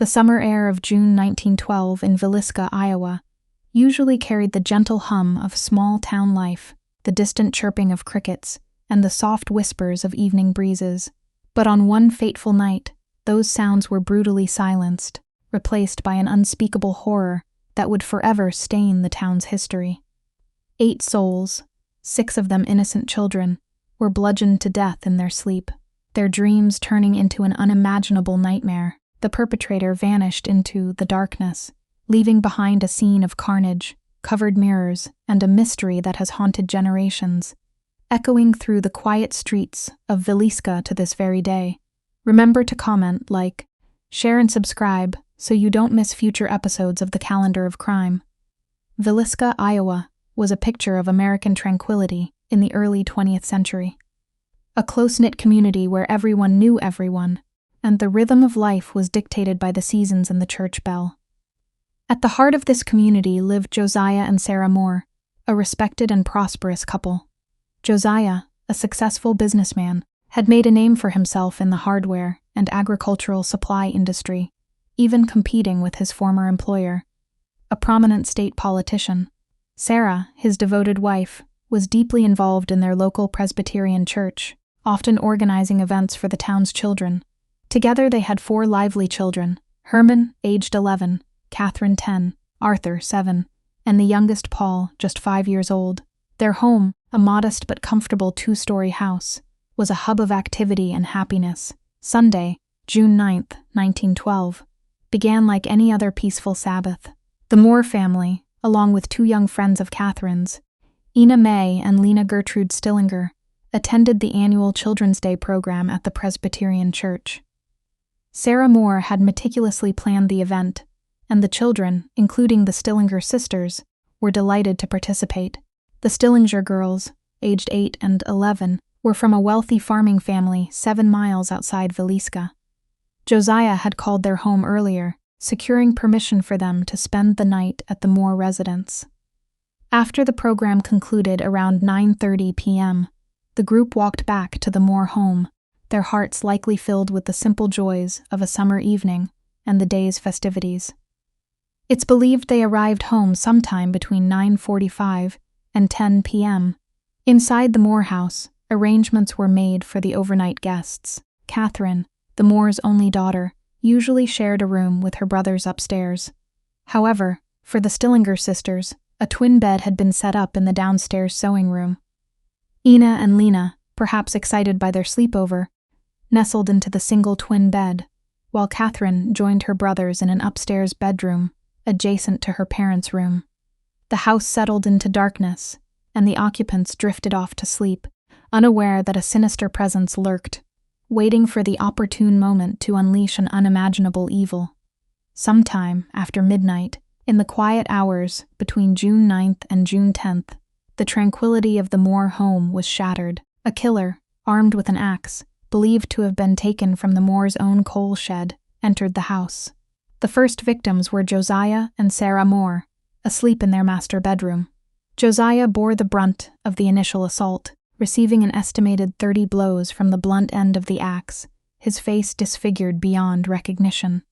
The summer air of June 1912 in Villisca, Iowa, usually carried the gentle hum of small-town life, the distant chirping of crickets, and the soft whispers of evening breezes. But on one fateful night, those sounds were brutally silenced, replaced by an unspeakable horror that would forever stain the town's history. 8 souls, 6 of them innocent children, were bludgeoned to death in their sleep, their dreams turning into an unimaginable nightmare. The perpetrator vanished into the darkness, leaving behind a scene of carnage, covered mirrors, and a mystery that has haunted generations, echoing through the quiet streets of Villisca to this very day. Remember to comment, like, share and subscribe so you don't miss future episodes of the Calendar of Crime. Villisca, Iowa, was a picture of American tranquility in the early 20th century. A close-knit community where everyone knew everyone, and the rhythm of life was dictated by the seasons and the church bell. At the heart of this community lived Josiah and Sarah Moore, a respected and prosperous couple. Josiah, a successful businessman, had made a name for himself in the hardware and agricultural supply industry, even competing with his former employer, a prominent state politician. Sarah, his devoted wife, was deeply involved in their local Presbyterian church, often organizing events for the town's children. Together they had 4 lively children: Herman, aged 11, Catherine 10, Arthur 7, and the youngest Paul, just 5 years old. Their home, a modest but comfortable 2-story house, was a hub of activity and happiness. Sunday, June 9, 1912, began like any other peaceful Sabbath. The Moore family, along with 2 young friends of Catherine's, Ina May and Lena Gertrude Stillinger, attended the annual Children's Day program at the Presbyterian Church. Sarah Moore had meticulously planned the event, and the children, including the Stillinger sisters, were delighted to participate. The Stillinger girls, aged 8 and 11, were from a wealthy farming family 7 miles outside Villisca. Josiah had called their home earlier, securing permission for them to spend the night at the Moore residence. After the program concluded around 9:30 p.m., the group walked back to the Moore home, their hearts likely filled with the simple joys of a summer evening and the day's festivities. It's believed they arrived home sometime between 9:45 and 10 p.m. Inside the Moore house, arrangements were made for the overnight guests. Catherine, the Moore's only daughter, usually shared a room with her brothers upstairs. However, for the Stillinger sisters, a twin bed had been set up in the downstairs sewing room. Ina and Lena, perhaps excited by their sleepover, nestled into the single twin bed, while Catherine joined her brothers in an upstairs bedroom adjacent to her parents' room. The house settled into darkness, and the occupants drifted off to sleep, unaware that a sinister presence lurked, waiting for the opportune moment to unleash an unimaginable evil. Sometime after midnight, in the quiet hours between June 9th and June 10th, the tranquility of the Moore home was shattered. A killer, armed with an axe, believed to have been taken from the Moore's own coal shed, entered the house. The first victims were Josiah and Sarah Moore, asleep in their master bedroom. Josiah bore the brunt of the initial assault, receiving an estimated 30 blows from the blunt end of the axe, his face disfigured beyond recognition.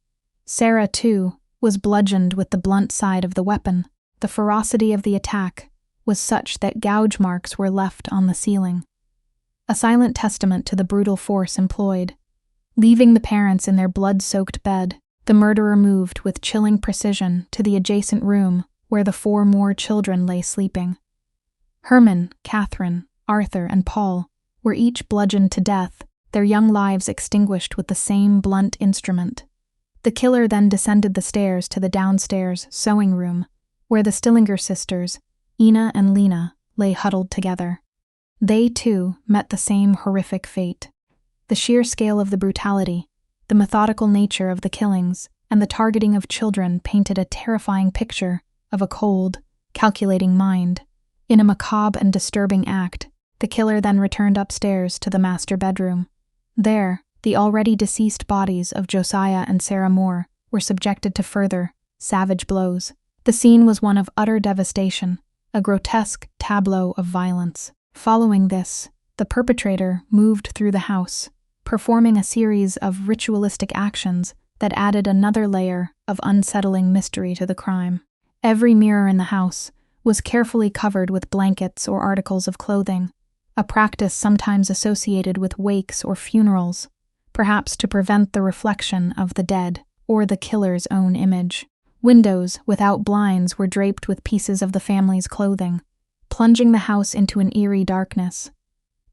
Sarah, too, was bludgeoned with the blunt side of the weapon. The ferocity of the attack was such that gouge marks were left on the ceiling, a silent testament to the brutal force employed. Leaving the parents in their blood-soaked bed, the murderer moved with chilling precision to the adjacent room where the 4 more children lay sleeping. Herman, Catherine, Arthur, and Paul were each bludgeoned to death, their young lives extinguished with the same blunt instrument. The killer then descended the stairs to the downstairs sewing room, where the Stillinger sisters, Ina and Lena, lay huddled together. They, too, met the same horrific fate. The sheer scale of the brutality, the methodical nature of the killings, and the targeting of children painted a terrifying picture of a cold, calculating mind. In a macabre and disturbing act, the killer then returned upstairs to the master bedroom. There, the already deceased bodies of Josiah and Sarah Moore were subjected to further, savage blows. The scene was one of utter devastation, a grotesque tableau of violence. Following this, the perpetrator moved through the house, performing a series of ritualistic actions that added another layer of unsettling mystery to the crime. Every mirror in the house was carefully covered with blankets or articles of clothing, a practice sometimes associated with wakes or funerals, perhaps to prevent the reflection of the dead or the killer's own image. Windows without blinds were draped with pieces of the family's clothing, plunging the house into an eerie darkness.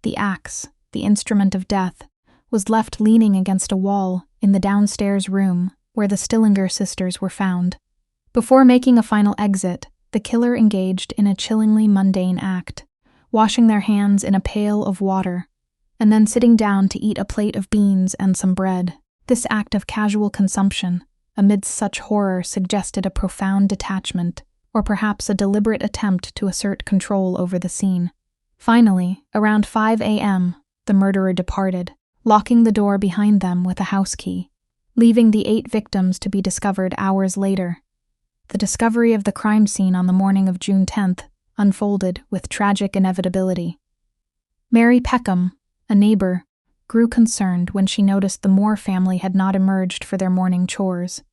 The axe, the instrument of death, was left leaning against a wall in the downstairs room where the Stillinger sisters were found. Before making a final exit, the killer engaged in a chillingly mundane act, washing their hands in a pail of water, and then sitting down to eat a plate of beans and some bread. This act of casual consumption, amidst such horror, suggested a profound detachment, or perhaps a deliberate attempt to assert control over the scene. Finally, around 5 a.m., the murderer departed, locking the door behind them with a house key, leaving the 8 victims to be discovered hours later. The discovery of the crime scene on the morning of June 10th unfolded with tragic inevitability. Mary Peckham, a neighbor, grew concerned when she noticed the Moore family had not emerged for their morning chores.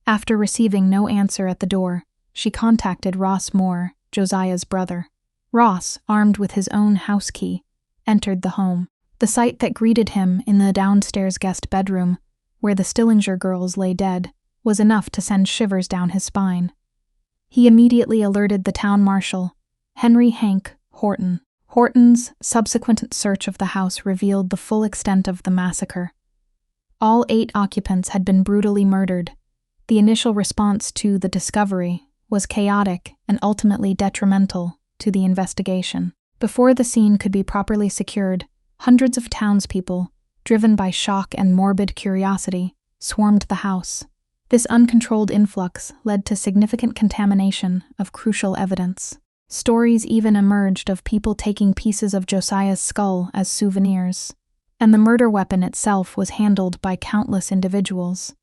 After receiving no answer at the door, she contacted Ross Moore, Josiah's brother. Ross, armed with his own house key, entered the home. The sight that greeted him in the downstairs guest bedroom, where the Stillinger girls lay dead, was enough to send shivers down his spine. He immediately alerted the town marshal, Henry Hank Horton. Horton's subsequent search of the house revealed the full extent of the massacre. All 8 occupants had been brutally murdered. The initial response to the discovery was chaotic and ultimately detrimental to the investigation. Before the scene could be properly secured, hundreds of townspeople, driven by shock and morbid curiosity, swarmed the house. This uncontrolled influx led to significant contamination of crucial evidence. Stories even emerged of people taking pieces of Josiah's skull as souvenirs, and the murder weapon itself was handled by countless individuals.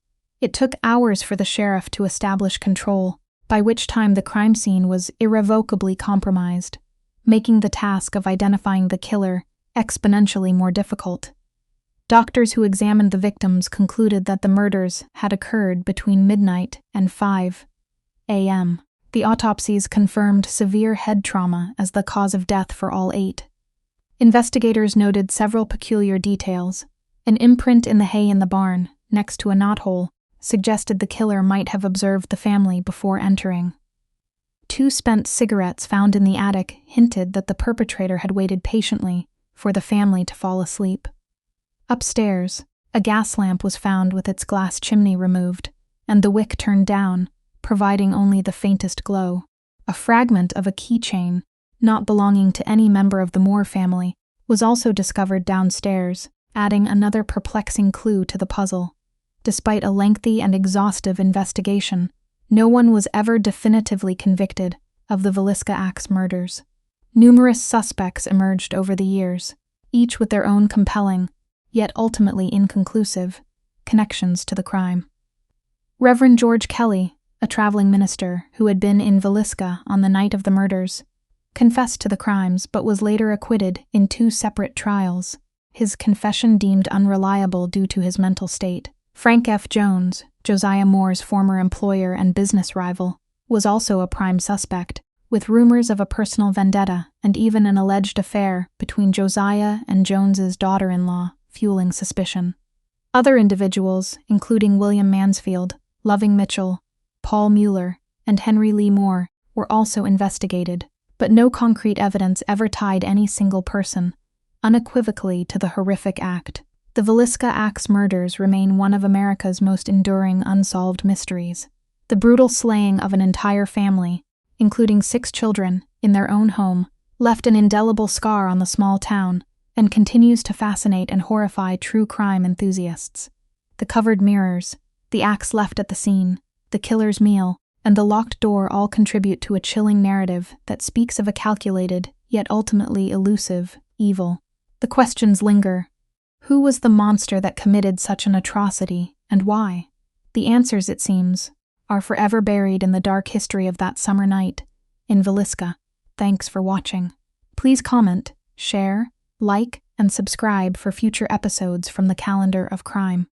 It took hours for the sheriff to establish control, by which time the crime scene was irrevocably compromised, making the task of identifying the killer exponentially more difficult. Doctors who examined the victims concluded that the murders had occurred between midnight and 5 a.m. The autopsies confirmed severe head trauma as the cause of death for all 8. Investigators noted several peculiar details. An imprint in the hay in the barn, next to a knothole, suggested the killer might have observed the family before entering. 2 spent cigarettes found in the attic hinted that the perpetrator had waited patiently for the family to fall asleep. Upstairs, a gas lamp was found with its glass chimney removed, and the wick turned down, providing only the faintest glow. A fragment of a keychain, not belonging to any member of the Moore family, was also discovered downstairs, adding another perplexing clue to the puzzle. Despite a lengthy and exhaustive investigation, no one was ever definitively convicted of the Villisca Axe murders. Numerous suspects emerged over the years, each with their own compelling, yet ultimately inconclusive, connections to the crime. Reverend George Kelly, a traveling minister who had been in Villisca on the night of the murders, confessed to the crimes but was later acquitted in 2 separate trials, his confession deemed unreliable due to his mental state. Frank F. Jones, Josiah Moore's former employer and business rival, was also a prime suspect, with rumors of a personal vendetta and even an alleged affair between Josiah and Jones's daughter-in-law fueling suspicion. Other individuals, including William Mansfield, Loving Mitchell, Paul Mueller, and Henry Lee Moore, were also investigated, but no concrete evidence ever tied any single person unequivocally to the horrific act. The Villisca Axe murders remain one of America's most enduring unsolved mysteries. The brutal slaying of an entire family, including 6 children, in their own home, left an indelible scar on the small town and continues to fascinate and horrify true crime enthusiasts. The covered mirrors, the axe left at the scene, the killer's meal, and the locked door all contribute to a chilling narrative that speaks of a calculated, yet ultimately elusive, evil. The questions linger. Who was the monster that committed such an atrocity, and why? The answers, it seems, are forever buried in the dark history of that summer night in Villisca. Thanks for watching. Please comment, share, like, and subscribe for future episodes from the Calendar of Crime.